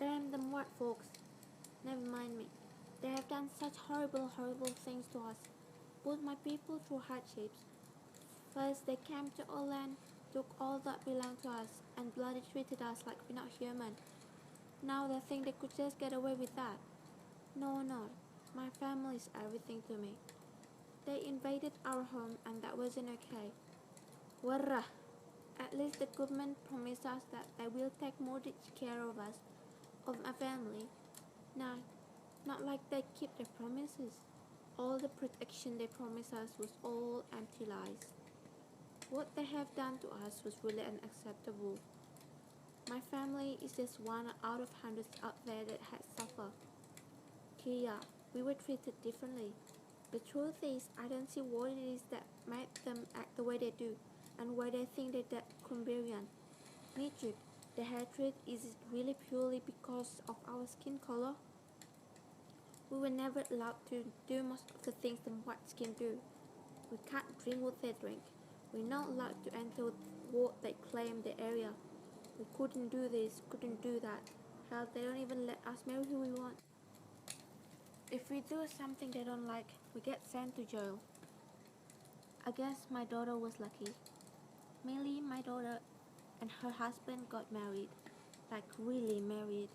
Damn them white folks. Never mind me. They have done such horrible, horrible things to us. Put my people through hardships. First they came to our land, took all that belonged to us, and bloody treated us like we're not human. Now they think they could just get away with that. No, no. My family is everything to me. They invaded our home and that wasn't okay. Warra! At least the government promised us that they will take more care of us, of my family. No, not like they keep their promises. All the protection they promised us was all empty lies. What they have done to us was really unacceptable. My family is just one out of hundreds out there that had suffered. Kia, we were treated differently. The truth is, I don't see what it is that made them act the way they do, and why they think they're that Cumberian. Nitric, the hatred is it really purely because of our skin color? We were never allowed to do most of the things the white skin do. We can't drink what they drink. We're not allowed to enter what they claim the area. We couldn't do this, couldn't do that. Hell, they don't even let us marry who we want. If we do something they don't like, we get sent to jail. I guess my daughter was lucky. Millie, my daughter, and her husband got married. Like really married.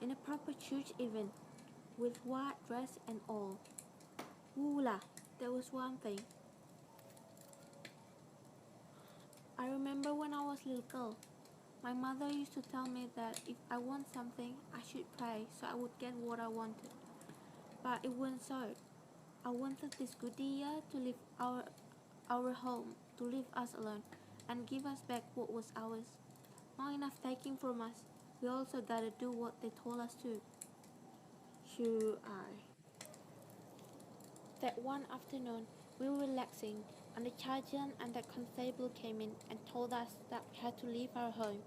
In a proper church even, with white dress and all. Woola, there was one thing. I remember when I was a little girl, my mother used to tell me that if I want something, I should pray so I would get what I wanted. But it wasn't so. I wanted this good year to leave our home, to leave us alone, and give us back what was ours. Not enough taking from us. We also gotta do what they told us to. Sugaar. That one afternoon, we were relaxing, and the sergeant and the constable came in and told us that we had to leave our home.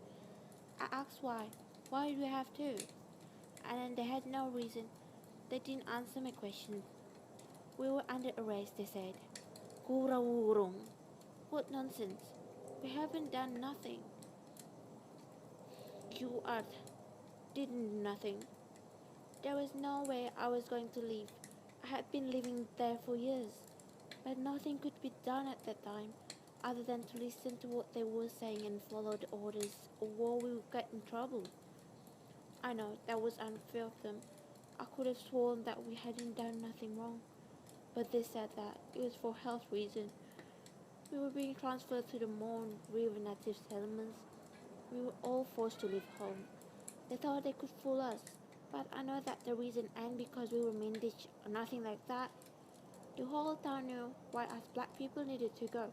I asked why. Why do we have to? And then they had no reason. They didn't answer my question. We were under arrest, they said. Kurawurung. What nonsense. We haven't done nothing. You didn't do nothing. There was no way I was going to leave. I had been living there for years. But nothing could be done at that time, other than to listen to what they were saying and follow the orders, or we would get in trouble. I know, that was unfair of them. I could have sworn that we hadn't done nothing wrong. But they said that it was for health reasons. We were being transferred to the Mon River native settlements. We were all forced to leave home. They thought they could fool us, but I know that the reason ain't because we were Munday or nothing like that. The whole town knew why us black people needed to go.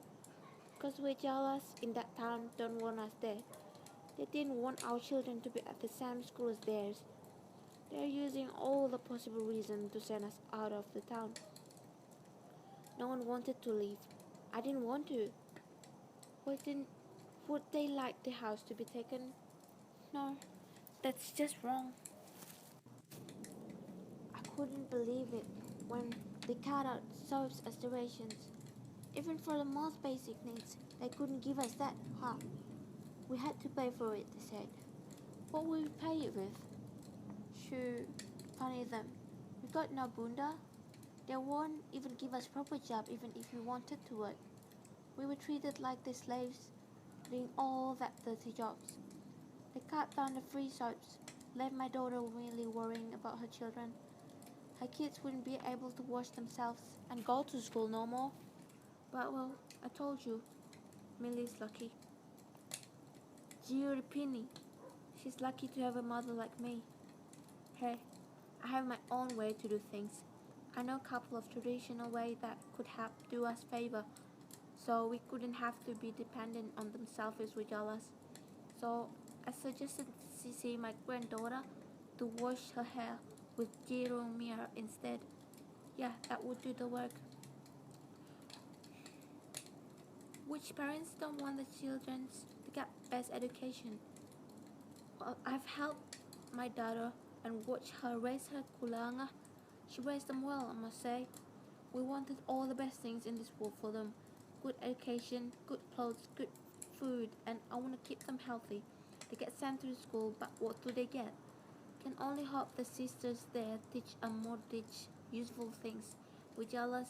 Because we're jealous in that town don't want us there. They didn't want our children to be at the same school as theirs. They're using all the possible reasons to send us out of the town. No one wanted to leave. I didn't want to. Would they like the house to be taken? No, that's just wrong. I couldn't believe it when they cut out soaps as the rations. Even for the most basic needs, they couldn't give us that, huh? We had to pay for it, they said. What will we pay it with? Shoo, funny them. We got no bunda. They won't even give us proper job even if we wanted to work. We were treated like the slaves, doing all that dirty jobs. They cut down the free soaps, left my daughter really worrying about her children. Her kids wouldn't be able to wash themselves and go to school no more. But well, I told you, Millie's lucky. Gioripini, she's lucky to have a mother like me. Hey, I have my own way to do things. I know a couple of traditional ways that could help do us favor, so we couldn't have to be dependent on themselves as we're jealous. So I suggested Sisi, my granddaughter, to wash her hair with Jiromir instead. Yeah, that would do the work. Which parents don't want their children to get best education? Well, I've helped my daughter and watched her raise her kulanga. She raised them well, I must say. We wanted all the best things in this world for them. Good education, good clothes, good food, and I want to keep them healthy. They get sent to school, but what do they get? Can only hope the sisters there teach useful things. We're jealous.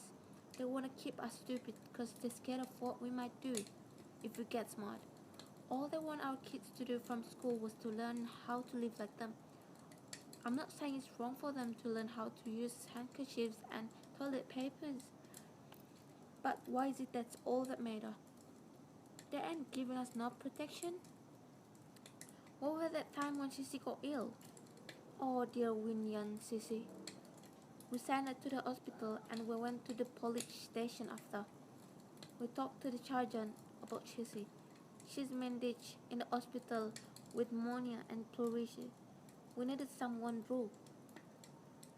They want to keep us stupid because they're scared of what we might do if we get smart. All they want our kids to do from school was to learn how to live like them. I'm not saying it's wrong for them to learn how to use handkerchiefs and toilet papers. But why is it that's all that matter? They ain't giving us no protection. What was that time when Sissy got ill? Oh dear Winyan Sissy. We sent her to the hospital and we went to the police station after. We talked to the sergeant about Sissy. She's managed in the hospital with pneumonia and pleurisy. We needed someone brew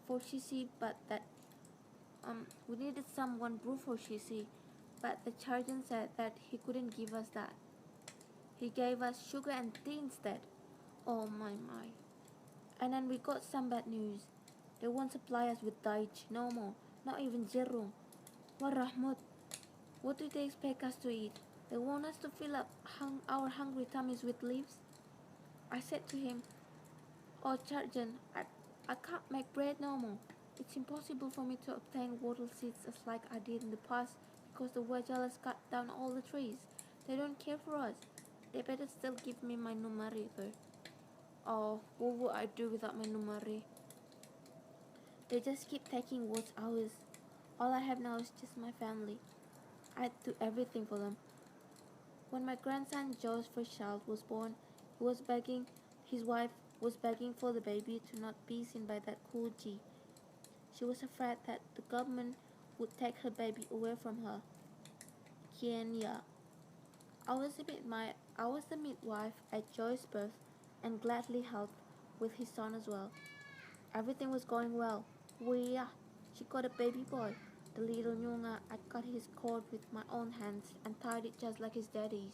for Sissy, but that we needed someone brew for Sissy, but the sergeant said that he couldn't give us that. He gave us sugar and tea instead. Oh my. And then we got some bad news. They won't supply us with daich no more, not even zero. Warahmut, what do they expect us to eat? They want us to fill up our hungry tummies with leaves? I said to him, oh sergeant, I can't make bread no more. It's impossible for me to obtain wattle seeds as like I did in the past because the Wajalas cut down all the trees. They don't care for us. They better still give me my numari though. Oh, what would I do without my numari? They just keep taking what's ours. All I have now is just my family. I do everything for them. When my grandson Joe's first child was born, his wife was begging for the baby to not be seen by that cool G. She was afraid that the government would take her baby away from her. Kenya. I was the midwife at Joy's birth and gladly helped with his son as well. Everything was going well. She got a baby boy. The little Nyunga, I cut his cord with my own hands and tied it just like his daddy's.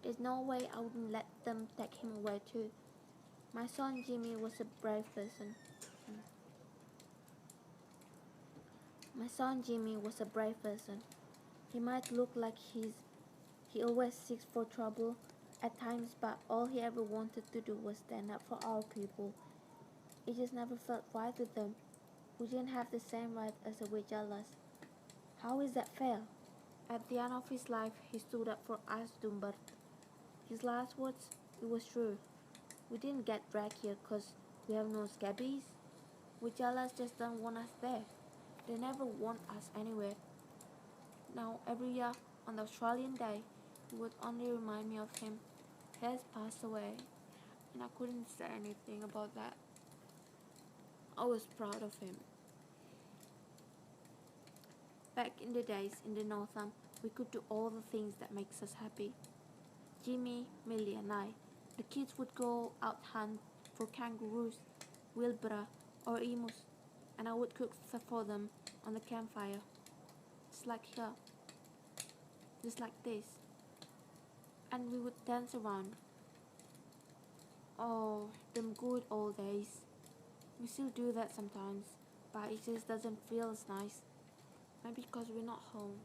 There's no way I wouldn't let them take him away too. My son Jimmy was a brave person. My son Jimmy was a brave person. He might look like he always seeks for trouble at times, but all he ever wanted to do was stand up for our people. It just never felt right with them. We didn't have the same right as the Wijalas. How is that fair? At the end of his life, he stood up for us Dumbart. His last words, it was true. We didn't get dragged here because we have no scabbies. Wijalas just don't want us there. They never want us anywhere. Now, every year on the Australian Day, it would only remind me of him. He has passed away, and I couldn't say anything about that. I was proud of him. Back in the days in the Northam, we could do all the things that makes us happy. Jimmy, Millie and I, the kids would go out hunt for kangaroos, wilbura or emus, and I would cook for them on the campfire. Just like here. Just like this. And we would dance around. Oh, them good old days. We still do that sometimes, but it just doesn't feel as nice. Maybe because we're not home.